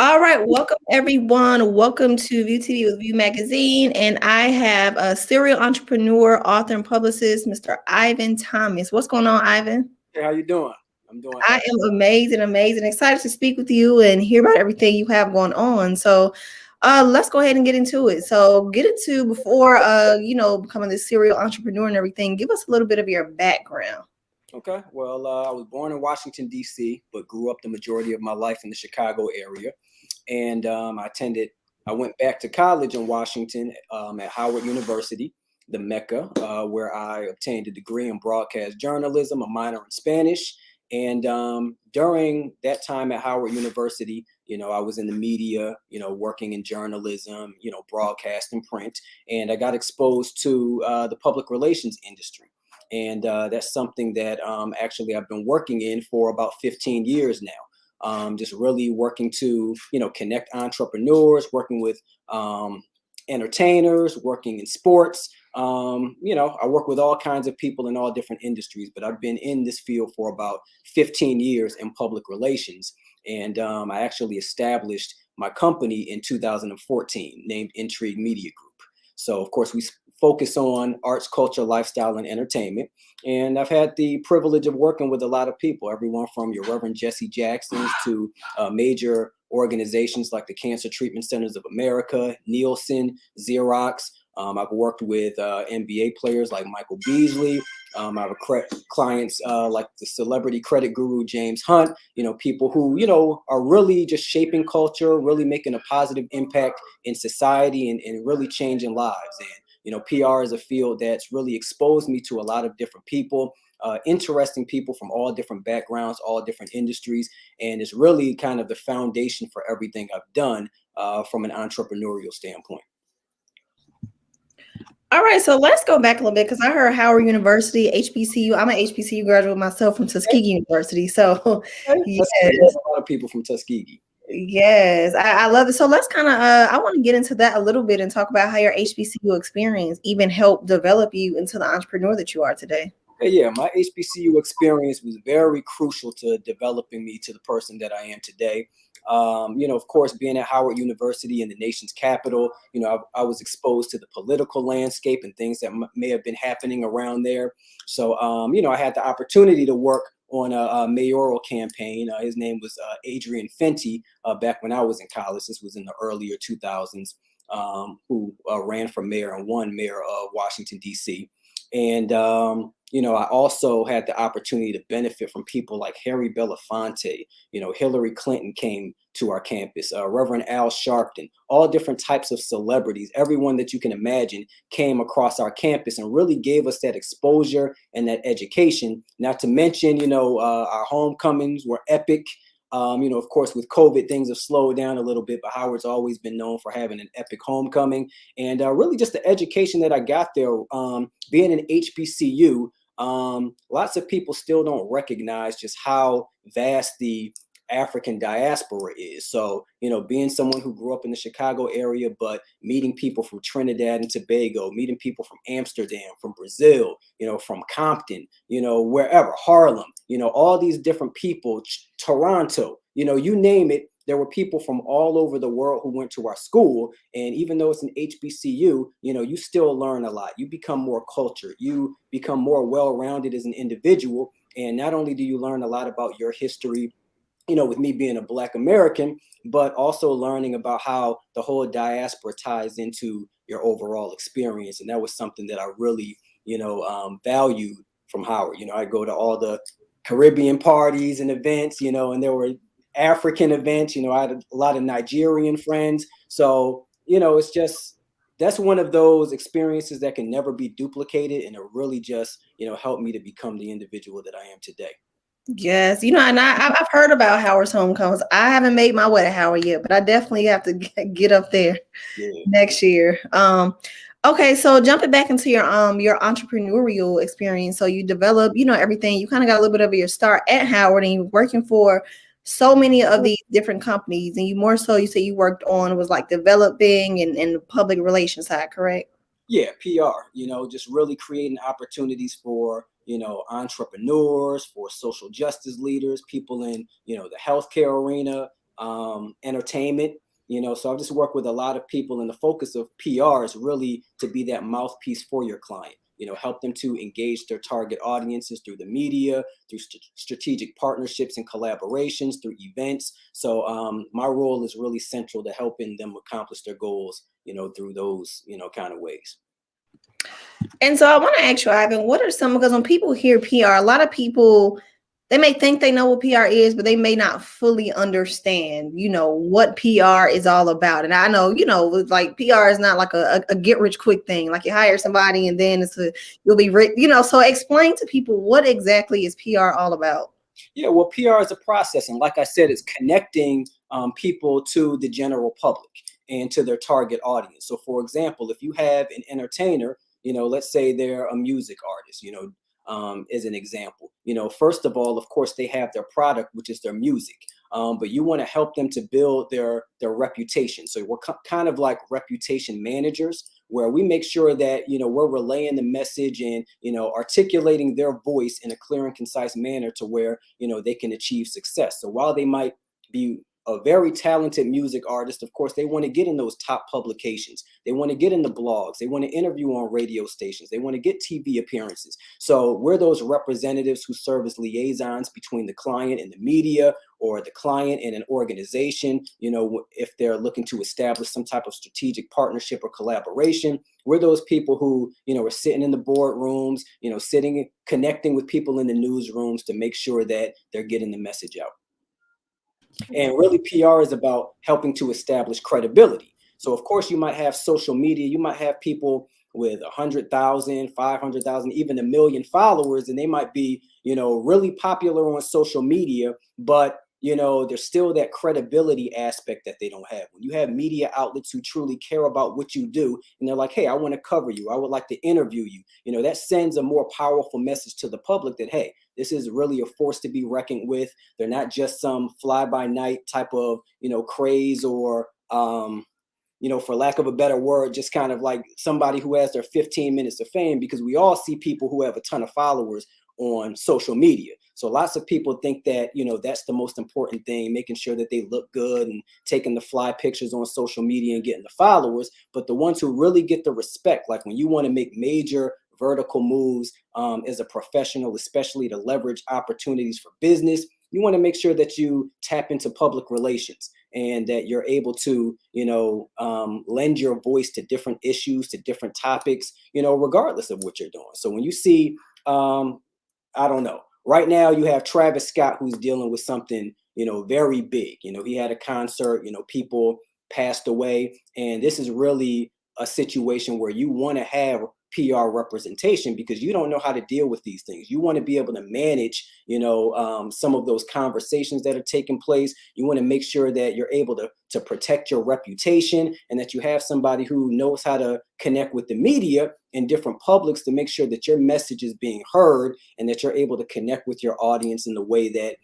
All right, welcome everyone. Welcome to VTV with VEU Magazine, and I have a serial entrepreneur, author, and publicist, Mr. Ivan Thomas. What's going on, Ivan? Hey, how you doing? I'm doing I am amazing, excited to speak with you and hear about everything you have going on. So, let's go ahead and get into it. So, get into before becoming this serial entrepreneur and everything. Give us a little bit of your background. okay. Well, I was born in Washington, D.C., but grew up the majority of my life in the Chicago area. And I went back to college in Washington at Howard University, the Mecca, where I obtained a degree in broadcast journalism, a minor in Spanish. And during that time at Howard University, I was in the media, working in journalism, broadcast and print. And I got exposed to the public relations industry. And that's something that actually I've been working in for about 15 years now. Just really working to, connect entrepreneurs, working with entertainers, working in sports. I work with all kinds of people in all different industries, but I've been in this field for about 15 years in public relations. And I actually established my company in 2014, named Intrigue Media Group. So, of course, we focus on arts, culture, lifestyle, and entertainment. And I've had the privilege of working with a lot of people, everyone from your Reverend Jesse Jacksons to major organizations like the Cancer Treatment Centers of America, Nielsen, Xerox. I've worked with NBA players like Michael Beasley. I have clients like the celebrity credit guru James Hunt, people who, are really just shaping culture, really making a positive impact in society and really changing lives. And PR is a field that's really exposed me to a lot of different people, interesting people from all different backgrounds, all different industries. And it's really kind of the foundation for everything I've done from an entrepreneurial standpoint. All right, so let's go back a little bit because I heard Howard University, HBCU. I'm an HBCU graduate myself from Tuskegee University. So, Okay. yes, That's a lot of people from Tuskegee. yes, I love it. So let's kind of, I want to get into that a little bit and talk about how your HBCU experience even helped develop you into the entrepreneur that you are today. Okay, yeah, my HBCU experience was very crucial to developing me to the person that I am today. Of course, being at Howard University in the nation's capital, I was exposed to the political landscape and things that may have been happening around there. So, I had the opportunity to work on a mayoral campaign. His name was Adrian Fenty back when I was in college. This was in the earlier 2000s, who ran for mayor and won mayor of Washington, D.C. And I also had the opportunity to benefit from people like Harry Belafonte. Hillary Clinton came to our campus, Reverend Al Sharpton, all different types of celebrities, everyone that you can imagine came across our campus and really gave us that exposure and that education. Not to mention, our homecomings were epic. Of course, with COVID, things have slowed down a little bit, but Howard's always been known for having an epic homecoming. And really just the education that I got there, being an HBCU, lots of people still don't recognize just how vast the African diaspora is. So, being someone who grew up in the Chicago area, but meeting people from Trinidad and Tobago, meeting people from Amsterdam, from Brazil, from Compton, wherever, Harlem, all these different people, Toronto, you name it. There were people from all over the world who went to our school. And even though it's an HBCU, you still learn a lot. You become more cultured. You become more well-rounded as an individual. And not only do you learn a lot about your history, with me being a Black American, but also learning about how the whole diaspora ties into your overall experience. And that was something that I really, valued from Howard. I go to all the Caribbean parties and events, and there were African events. I had a lot of Nigerian friends. So, it's just, that's one of those experiences that can never be duplicated. And it really just, helped me to become the individual that I am today. Yes, and I've heard about Howard's homecomings. I haven't made my way to Howard yet, but I definitely have to get up there Yeah. next year. Okay, so jumping back into your entrepreneurial experience, so you develop, everything. You kind of got a little bit of your start at Howard, and you're working for so many of these different companies, and you say you worked on was like developing and the public relations side, correct? Yeah, PR, just really creating opportunities for, entrepreneurs, for social justice leaders, people in, the healthcare arena, entertainment. So I've just worked with a lot of people, and the focus of PR is really to be that mouthpiece for your client. Help them to engage their target audiences through the media, through strategic partnerships and collaborations, through events. So my role is really central to helping them accomplish their goals, through those, kind of ways. And so I want to ask you, Ivan, what are some, because when people hear PR, a lot of people, they may think they know what PR is, but they may not fully understand, what PR is all about. And I know, like PR is not like a get rich quick thing. Like you hire somebody and then you'll be rich, so explain to people, what exactly is PR all about? Yeah, well, PR is a process. And like I said, it's connecting people to the general public and to their target audience. So for example, if you have an entertainer, let's say they're a music artist, as an example, first of all, of course, they have their product, which is their music, but you want to help them to build their reputation. So we're kind of like reputation managers, where we make sure that, we're relaying the message and, articulating their voice in a clear and concise manner to where, they can achieve success. So while they might be a very talented music artist, of course, they want to get in those top publications. They want to get in the blogs. They want to interview on radio stations. They want to get TV appearances. So we're those representatives who serve as liaisons between the client and the media, or the client and an organization. If they're looking to establish some type of strategic partnership or collaboration, we're those people who, are sitting in the boardrooms, sitting, connecting with people in the newsrooms to make sure that they're getting the message out. And really, PR is about helping to establish credibility. So of course, you might have social media, you might have people with 100,000, 500,000, even 1 million followers, and they might be, really popular on social media, but there's still that credibility aspect that they don't have. When you have media outlets who truly care about what you do, and they're like, hey, I want to cover you, I would like to interview you, that sends a more powerful message to the public that, hey, this is really a force to be reckoned with. They're not just some fly-by-night type of, craze, or, for lack of a better word, just kind of like somebody who has their 15 minutes of fame, because we all see people who have a ton of followers on social media. So lots of people think that, that's the most important thing, making sure that they look good and taking the fly pictures on social media and getting the followers. But the ones who really get the respect, like when you want to make major vertical moves as a professional, especially to leverage opportunities for business, you want to make sure that you tap into public relations and that you're able to, lend your voice to different issues, to different topics, regardless of what you're doing. So when you see, I don't know, right now you have Travis Scott, who's dealing with something, very big. He had a concert, people passed away. And this is really a situation where you want to have PR representation, because you don't know how to deal with these things. You want to be able to manage, some of those conversations that are taking place. You want to make sure that you're able to protect your reputation, and that you have somebody who knows how to connect with the media and different publics to make sure that your message is being heard, and that you're able to connect with your audience in the way that,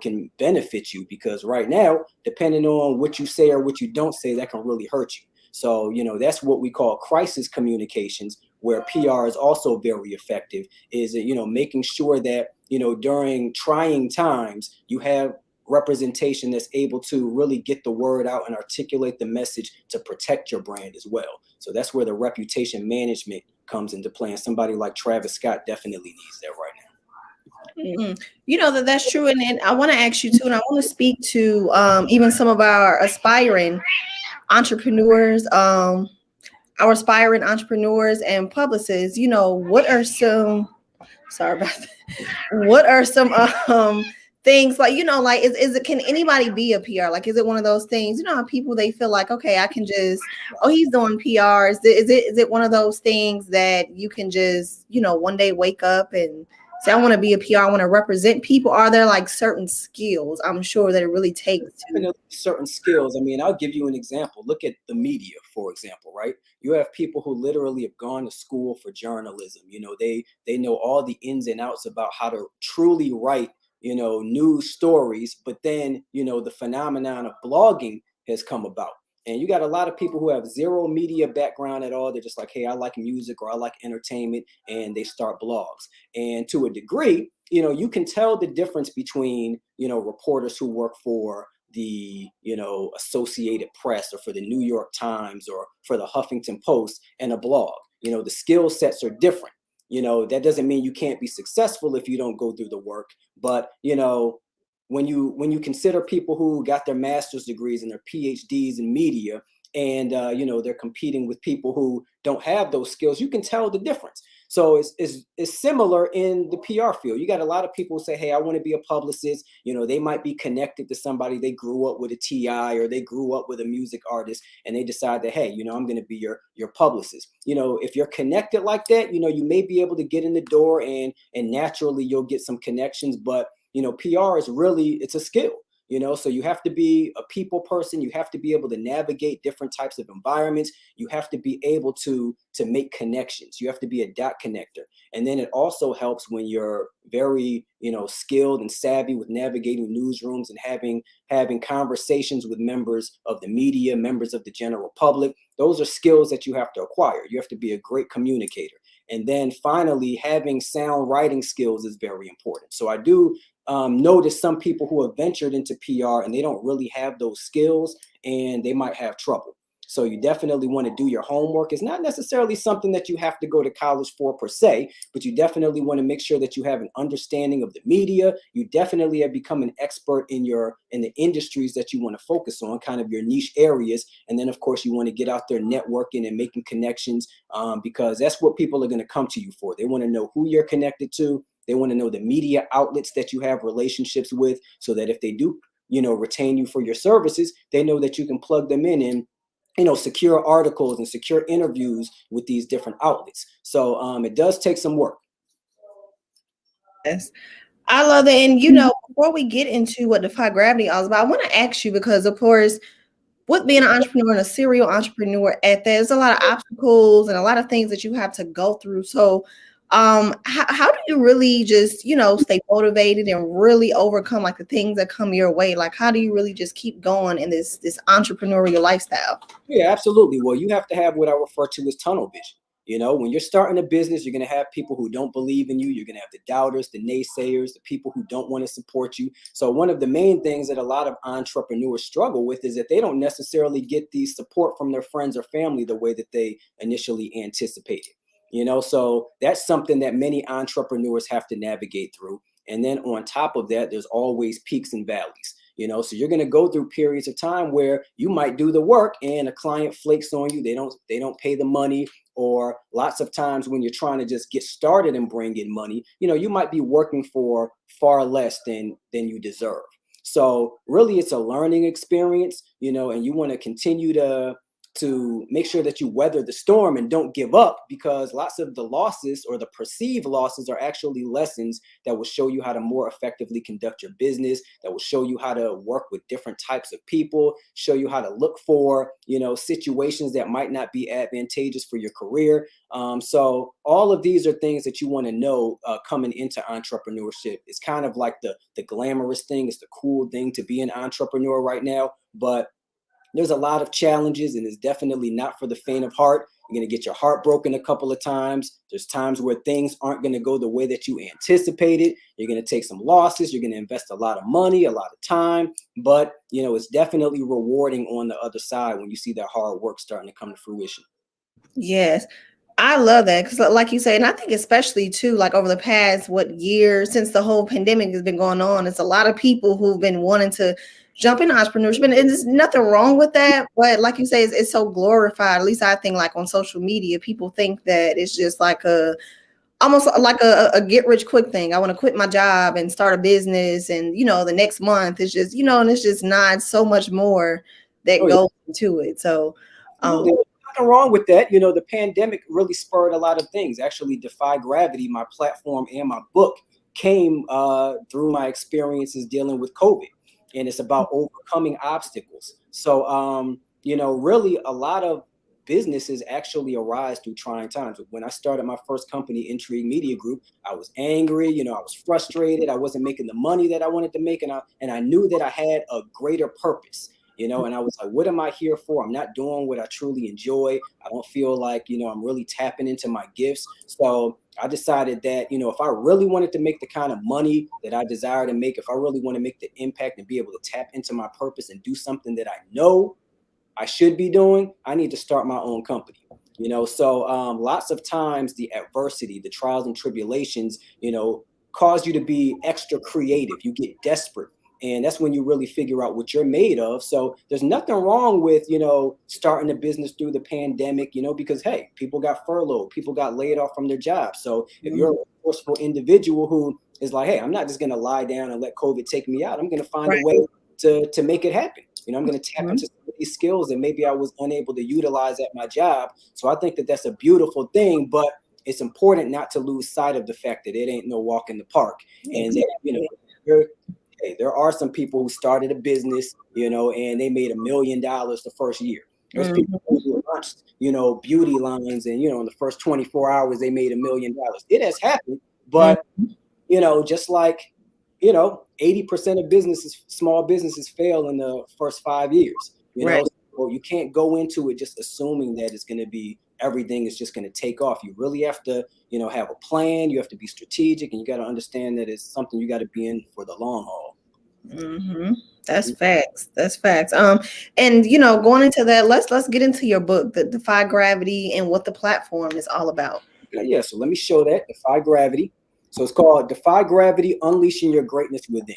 can benefit you. Because right now, depending on what you say or what you don't say, that can really hurt you. So, that's what we call crisis communications, where PR is also very effective, is, making sure that, during trying times, you have representation that's able to really get the word out and articulate the message to protect your brand as well. So that's where the reputation management comes into play. And somebody like Travis Scott definitely needs that right now. Mm-hmm. That's true. And I want to ask you too, and I want to speak to even some of our aspiring entrepreneurs, and publicists. What are some, sorry about that. What are some things like, is it, can anybody be a PR? Like, is it one of those things, how people, they feel like, okay, I can just, oh, he's doing PR. Is it one of those things that you can just, one day wake up and say, I want to be a PR, I want to represent people? Are there like certain skills, I'm sure, that it really takes to certain skills? I mean, I'll give you an example. Look at the media, for example, right? You have people who literally have gone to school for journalism. They know all the ins and outs about how to truly write, news stories. But then, the phenomenon of blogging has come about. And you got a lot of people who have zero media background at all. They're just like, hey, I like music or I like entertainment, and they start blogs. And to a degree, you can tell the difference between, reporters who work for the, Associated Press or for the New York Times or for the Huffington Post and a blog. The skill sets are different. That doesn't mean you can't be successful if you don't go through the work. But, when you consider people who got their master's degrees and their PhDs in media, and they're competing with people who don't have those skills, you can tell the difference. So it's similar in the PR field. You got a lot of people who say, hey, I want to be a publicist. They might be connected to somebody. They grew up with a TI or they grew up with a music artist, and they decide that, hey, I'm going to be your publicist. If you're connected like that, you may be able to get in the door, and naturally you'll get some connections. But PR is really, it's a skill. So you have to be a people person. You have to be able to navigate different types of environments. You have to be able to make connections. You have to be a dot connector. And then it also helps when you're very, skilled and savvy with navigating newsrooms and having conversations with members of the media, members of the general public. Those are skills that you have to acquire. You have to be a great communicator. And then finally, having sound writing skills is very important. So I do notice some people who have ventured into PR and they don't really have those skills, and they might have trouble. So you definitely want to do your homework. It's not necessarily something that you have to go to college for per se, but you definitely want to make sure that you have an understanding of the media. You definitely have become an expert in the industries that you want to focus on, kind of your niche areas. And then, of course, you want to get out there networking and making connections, because that's what people are going to come to you for. They want to know who you're connected to. They want to know the media outlets that you have relationships with, so that if they do, retain you for your services, they know that you can plug them in and secure articles and secure interviews with these different outlets. So it does take some work. Yes, I love that. And before we get into what Defy Gravity is about, I want to ask you, because of course, with being an entrepreneur and a serial entrepreneur at that, there's a lot of obstacles and a lot of things that you have to go through. So how do you really just stay motivated and really overcome like the things that come your way? Like, how do you really just keep going in this entrepreneurial lifestyle? Yeah, absolutely. Well, you have to have what I refer to as tunnel vision. When you're starting a business, you're going to have people who don't believe in you. You're going to have the doubters, the naysayers, the people who don't want to support you. So one of the main things that a lot of entrepreneurs struggle with is that they don't necessarily get the support from their friends or family the way that they initially anticipated. So that's something that many entrepreneurs have to navigate through. And then on top of that, there's always peaks and valleys. So you're going to go through periods of time where you might do the work and a client flakes on you. They don't pay the money. Or lots of times when you're trying to just get started and bring in money, you might be working for far less than you deserve. So really, it's a learning experience, and you want to continue to make sure that you weather the storm and don't give up, because lots of the losses or the perceived losses are actually lessons that will show you how to more effectively conduct your business, that will show you how to work with different types of people, show you how to look for, situations that might not be advantageous for your career. So all of these are things that you want to know coming into entrepreneurship. It's kind of like the glamorous thing. It's the cool thing to be an entrepreneur right now, but there's a lot of challenges, and it's definitely not for the faint of heart. You're going to get your heart broken a couple of times. There's times where things aren't going to go the way that you anticipated. You're going to take some losses. You're going to invest a lot of money, a lot of time, but it's definitely rewarding on the other side when you see that hard work starting to come to fruition. Yes, I love that, because like you say, and I think especially too, like over the past years since the whole pandemic has been going on, it's a lot of people who've been wanting to jump into entrepreneurship, and there's nothing wrong with that. But like you say, it's so glorified. At least I think, like on social media, people think that it's just like almost like a get rich quick thing. I want to quit my job and start a business, and the next month it's just and it's just not so much more that goes into it. So there's nothing wrong with that. The pandemic really spurred a lot of things. Actually, Defy Gravity, my platform and my book, came through my experiences dealing with COVID. And it's about overcoming obstacles. So, really a lot of businesses actually arise through trying times. When I started my first company, Intrigue Media Group, I was angry, I was frustrated. I wasn't making the money that I wanted to make. And I knew that I had a greater purpose. And I was like, what am I here for? I'm not doing what I truly enjoy. I don't feel like, I'm really tapping into my gifts. So I decided that, if I really wanted to make the kind of money that I desire to make, if I really want to make the impact and be able to tap into my purpose and do something that I know I should be doing, I need to start my own company. So lots of times the adversity, the trials and tribulations, cause you to be extra creative. You get desperate. And that's when you really figure out what you're made of. So there's nothing wrong with, starting a business through the pandemic, because, hey, people got furloughed, people got laid off from their jobs. So if you're a forceful individual who is like, hey, I'm not just going to lie down and let COVID take me out. I'm going to find a way to make it happen. I'm going to tap into some of these skills that maybe I was unable to utilize at my job. So I think that that's a beautiful thing, but it's important not to lose sight of the fact that it ain't no walk in the park. And that, there are some people who started a business, and they made $1 million the first year. There's people who launched, beauty lines, and in the first 24 hours they made $1 million. It has happened, but just like 80% of small businesses fail in the first 5 years. So you can't go into it just assuming that it's going to be everything is just going to take off. You really have to, have a plan. You have to be strategic, and you got to understand that it's something you got to be in for the long haul. That's facts. That's facts. And going into that, let's get into your book, the Defy Gravity, and what the platform is all about. Yeah. So let me show that. Defy Gravity. So it's called Defy Gravity, Unleashing Your Greatness Within.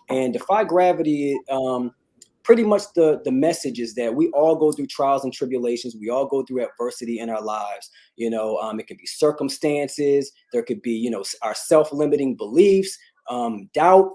And Defy Gravity, pretty much the message is that we all go through trials and tribulations. We all go through adversity in our lives. It could be circumstances. There could be, our self-limiting beliefs, doubt,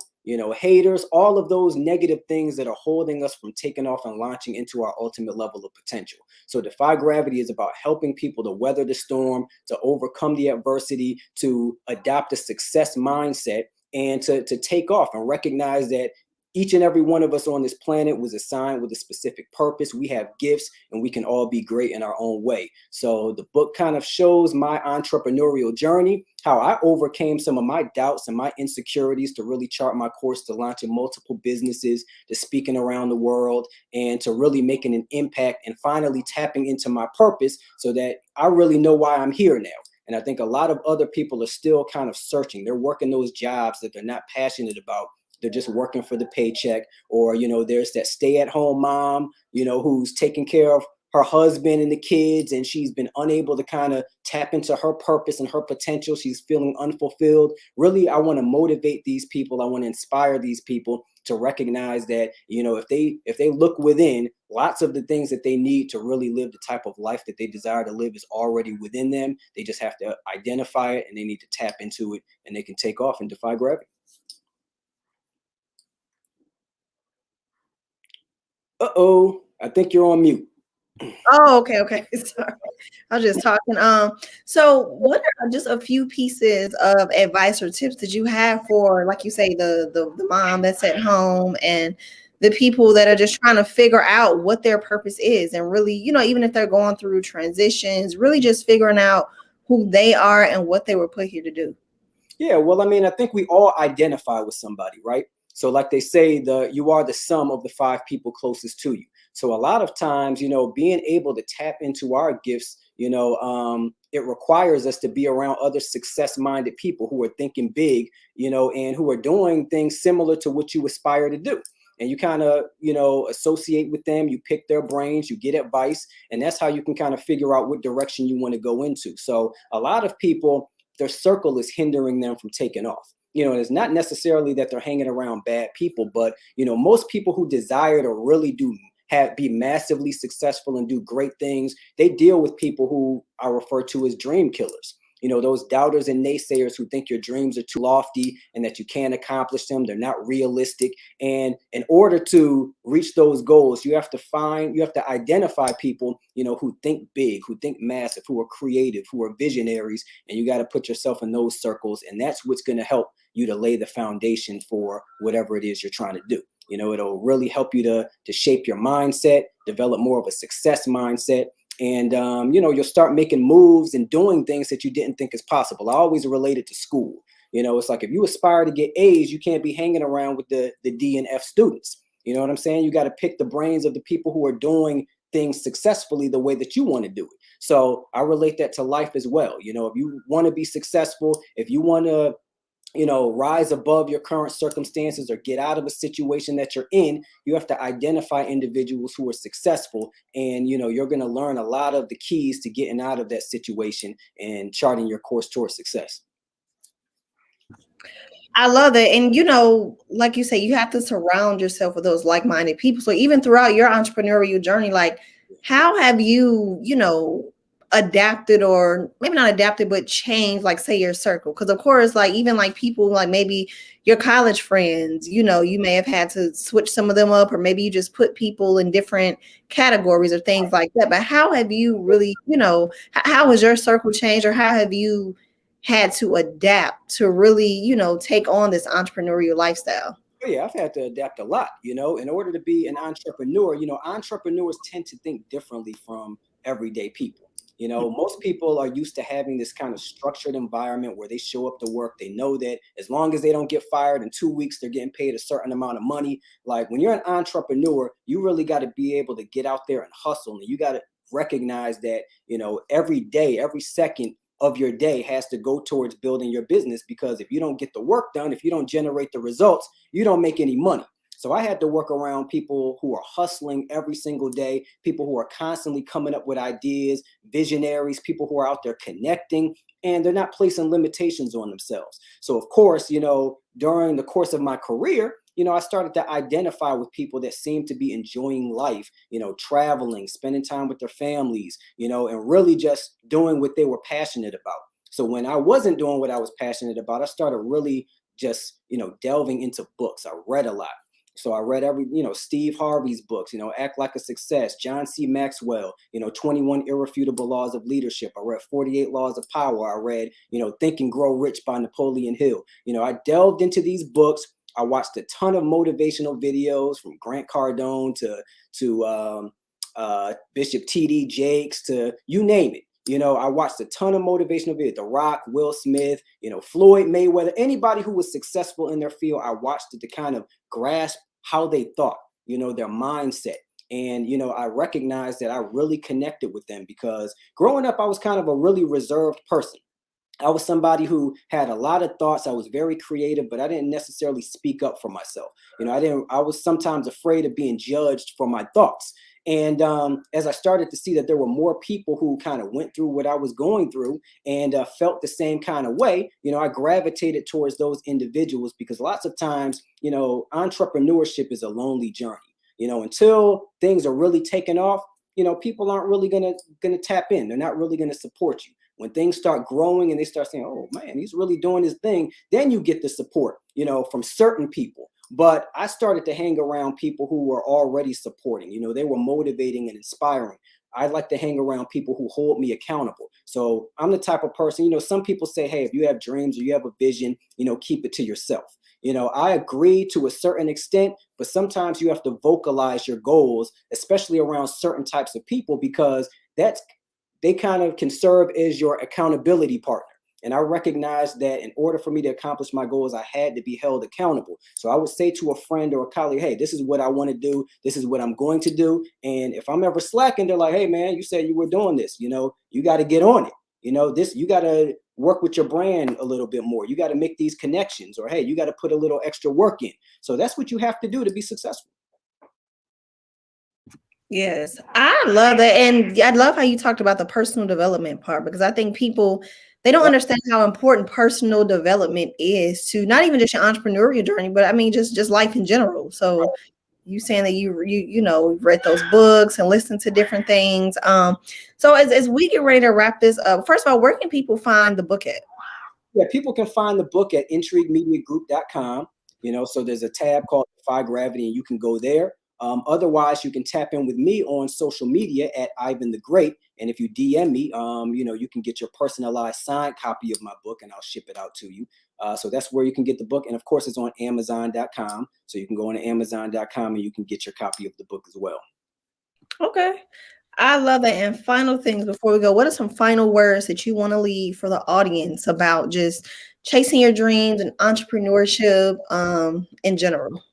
haters, all of those negative things that are holding us from taking off and launching into our ultimate level of potential. So Defy Gravity is about helping people to weather the storm, to overcome the adversity, to adopt a success mindset, and to take off and recognize that each and every one of us on this planet was assigned with a specific purpose. We have gifts, and we can all be great in our own way. So the book kind of shows my entrepreneurial journey, how I overcame some of my doubts and my insecurities to really chart my course to launching multiple businesses, to speaking around the world, and to really making an impact and finally tapping into my purpose so that I really know why I'm here now. And I think a lot of other people are still kind of searching. They're working those jobs that they're not passionate about. They're just working for the paycheck. Or, there's that stay-at-home mom, who's taking care of her husband and the kids, and she's been unable to kind of tap into her purpose and her potential. She's feeling unfulfilled. Really, I want to motivate these people. I want to inspire these people to recognize that, if they look within, lots of the things that they need to really live the type of life that they desire to live is already within them. They just have to identify it, and they need to tap into it, and they can take off and defy gravity. I think you're on mute. Oh, okay. Sorry. I was just talking. So what are just a few pieces of advice or tips that you have for, like you say, the mom that's at home and the people that are just trying to figure out what their purpose is, and really, even if they're going through transitions, really just figuring out who they are and what they were put here to do? Yeah, well, I think we all identify with somebody, right? So like they say, you are the sum of the 5 people closest to you. So a lot of times, being able to tap into our gifts, it requires us to be around other success-minded people who are thinking big, and who are doing things similar to what you aspire to do. And you kind of, associate with them, you pick their brains, you get advice, and that's how you can kind of figure out what direction you want to go into. So a lot of people, their circle is hindering them from taking off. It's not necessarily that they're hanging around bad people, but, most people who desire to really be massively successful and do great things, they deal with people who I refer to as dream killers. Those doubters and naysayers who think your dreams are too lofty and that you can't accomplish them. They're not realistic. And in order to reach those goals, you have to identify people, who think big, who think massive, who are creative, who are visionaries. And you got to put yourself in those circles. And that's what's going to help you to lay the foundation for whatever it is you're trying to do. It'll really help you to shape your mindset, develop more of a success mindset. And, you'll start making moves and doing things that you didn't think is possible. I always relate it to school. It's like if you aspire to get A's, you can't be hanging around with the D and F students. You know what I'm saying? You got to pick the brains of the people who are doing things successfully the way that you want to do it. So I relate that to life as well. You know, if you want to be successful, if you want to, you know, rise above your current circumstances or get out of a situation that you're in, you have to identify individuals who are successful. And, you know, you're going to learn a lot of the keys to getting out of that situation and charting your course towards success. I love it. And, you know, like you say, you have to surround yourself with those like-minded people. So even throughout your entrepreneurial journey, like, how have you, you know, adapted, or maybe not adapted, but changed, like, say, your circle? Because of course, like, even like people like maybe your college friends, you know, you may have had to switch some of them up, or maybe you just put people in different categories or things like that. But how have you really, you know, how has your circle changed, or how have you had to adapt to really, you know, take on this entrepreneurial lifestyle? Oh, yeah, I've had to adapt a lot. You know, in order to be an entrepreneur, you know, entrepreneurs tend to think differently from everyday people. You know, most people are used to having this kind of structured environment where they show up to work. They know that as long as they don't get fired in 2 weeks, they're getting paid a certain amount of money. Like, when you're an entrepreneur, you really got to be able to get out there and hustle. And you got to recognize that, you know, every day, every second of your day has to go towards building your business, because if you don't get the work done, if you don't generate the results, you don't make any money. So I had to work around people who are hustling every single day, people who are constantly coming up with ideas, visionaries, people who are out there connecting, and they're not placing limitations on themselves. So of course, you know, during the course of my career, you know, I started to identify with people that seemed to be enjoying life, you know, traveling, spending time with their families, you know, and really just doing what they were passionate about. So when I wasn't doing what I was passionate about, I started really just, you know, delving into books. I read a lot. So I read every, you know, Steve Harvey's books, you know, Act Like a Success, John C. Maxwell, you know, 21 Irrefutable Laws of Leadership. I read 48 Laws of Power. I read, you know, Think and Grow Rich by Napoleon Hill. You know, I delved into these books. I watched a ton of motivational videos, from Grant Cardone to Bishop T.D. Jakes, to you name it. You know, I watched a ton of motivational videos. The Rock, Will Smith, you know, Floyd Mayweather, anybody who was successful in their field. I watched it to kind of grasp how they thought, you know, their mindset. And, you know, I recognized that I really connected with them, because growing up, I was kind of a really reserved person. I was somebody who had a lot of thoughts. I was very creative, but I didn't necessarily speak up for myself. You know, I was sometimes afraid of being judged for my thoughts. And as I started to see that there were more people who kind of went through what I was going through and felt the same kind of way, you know, I gravitated towards those individuals, because lots of times, you know, entrepreneurship is a lonely journey. You know, until things are really taking off, you know, people aren't really gonna tap in. They're not really gonna support you. When things start growing and they start saying, "Oh man, he's really doing his thing," then you get the support, you know, from certain people. But I started to hang around people who were already supporting. You know, they were motivating and inspiring. I like to hang around people who hold me accountable. So I'm the type of person, you know, some people say, hey, if you have dreams or you have a vision, you know, keep it to yourself. You know, I agree to a certain extent, but sometimes you have to vocalize your goals, especially around certain types of people, because they kind of can serve as your accountability partner. And I recognized that in order for me to accomplish my goals, I had to be held accountable. So I would say to a friend or a colleague, hey, this is what I want to do. This is what I'm going to do. And if I'm ever slacking, they're like, hey, man, you said you were doing this. You know, you got to get on it. You know, you got to work with your brand a little bit more. You got to make these connections, or, hey, you got to put a little extra work in. So that's what you have to do to be successful. Yes, I love that. And I love how you talked about the personal development part, because I think people, they don't understand how important personal development is to not even just your entrepreneurial journey, but I mean, just life in general. So you saying that you know, read those books and listened to different things. So as we get ready to wrap this up, first of all, where can people find the book at? Yeah, people can find the book at intriguemediagroup.com. You know, so there's a tab called Defy Gravity, and you can go there. Otherwise, you can tap in with me on social media at Ivan the Great. And if you DM me, you know, you can get your personalized signed copy of my book, and I'll ship it out to you. So that's where you can get the book. And of course, it's on Amazon.com. So you can go on to Amazon.com and you can get your copy of the book as well. Okay. I love that. And final things before we go, what are some final words that you want to leave for the audience about just chasing your dreams and entrepreneurship in general?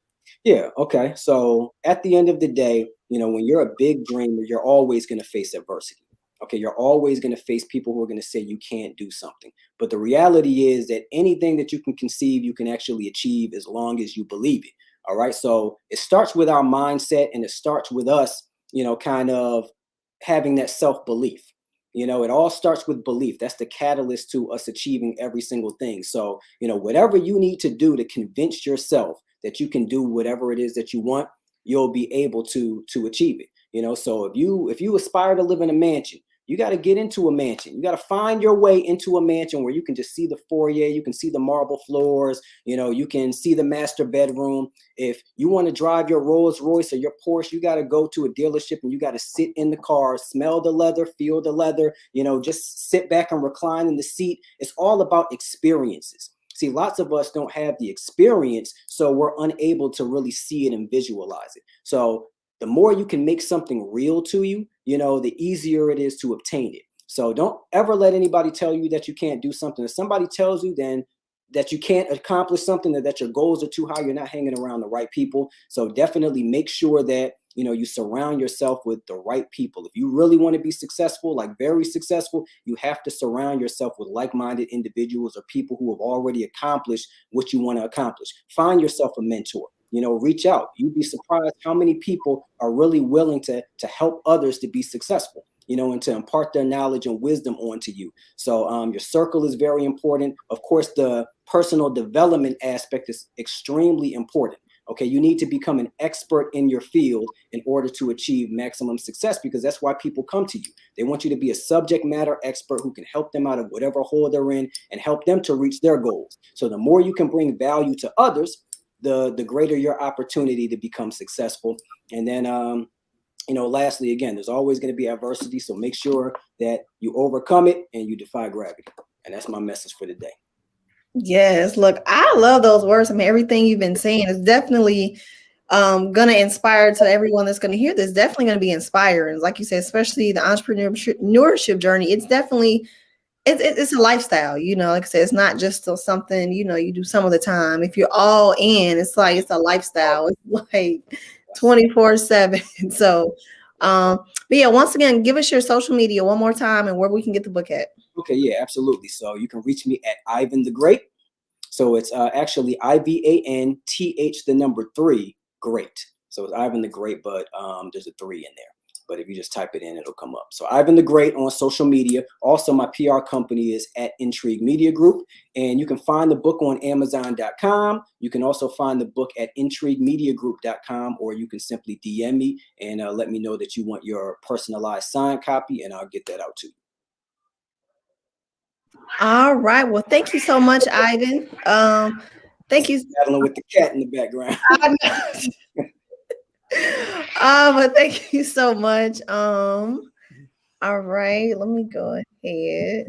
Yeah. Okay. So at the end of the day, when you're a big dreamer, you're always going to face adversity. Okay. You're always going to face people who are going to say you can't do something. But the reality is that anything that you can conceive, you can actually achieve as long as you believe it. All right. So it starts with our mindset, and it starts with us, kind of having that self-belief. It all starts with belief. That's the catalyst to us achieving every single thing. So, whatever you need to do to convince yourself that you can do whatever it is that you want, you'll be able to achieve it. So if you aspire to live in a mansion, you got to get into a mansion. You got to find your way into a mansion where you can just see the foyer, you can see the marble floors, you can see the master bedroom. If you want to drive your Rolls Royce or your Porsche, you got to go to a dealership and you got to sit in the car, smell the leather, feel the leather, just sit back and recline in the seat. It's all about experiences. See, lots of us don't have the experience, so we're unable to really see it and visualize it. So the more you can make something real to you, the easier it is to obtain it. So don't ever let anybody tell you that you can't do something. If somebody tells you then that you can't accomplish something, that your goals are too high, you're not hanging around the right people. So definitely make sure that you surround yourself with the right people. If you really want to be successful, like very successful, you have to surround yourself with like-minded individuals or people who have already accomplished what you want to accomplish. Find yourself a mentor. Reach out. You'd be surprised how many people are really willing to help others to be successful, and to impart their knowledge and wisdom onto you. So your circle is very important. Of course, the personal development aspect is extremely important. Okay, you need to become an expert in your field in order to achieve maximum success, because that's why people come to you. They want you to be a subject matter expert who can help them out of whatever hole they're in and help them to reach their goals. So the more you can bring value to others, the greater your opportunity to become successful. And then, lastly, again, there's always going to be adversity. So make sure that you overcome it and you defy gravity. And that's my message for today. Yes, look, I love those words. I mean, everything you've been saying is definitely gonna inspire to everyone that's gonna hear this. Definitely gonna be inspiring, like you said, especially the entrepreneurship journey. It's definitely it's a lifestyle. Like I said, it's not just something you do some of the time. If you're all in, it's like it's a lifestyle. It's like 24/7. So, but yeah, once again, give us your social media one more time and where we can get the book at. Okay, yeah, absolutely. So you can reach me at Ivan the Great. So it's actually IVANTH 3 great. So it's Ivan the Great, but there's a 3 in there. But if you just type it in, it'll come up. So Ivan the Great on social media. Also, my PR company is at Intrigue Media Group. And you can find the book on Amazon.com. You can also find the book at IntrigueMediaGroup.com, or you can simply DM me and let me know that you want your personalized signed copy, and I'll get that out to you. All right. Well, thank you so much, Ivan. Thank you. Battling with the cat in the background. But thank you so much. All right, let me go ahead.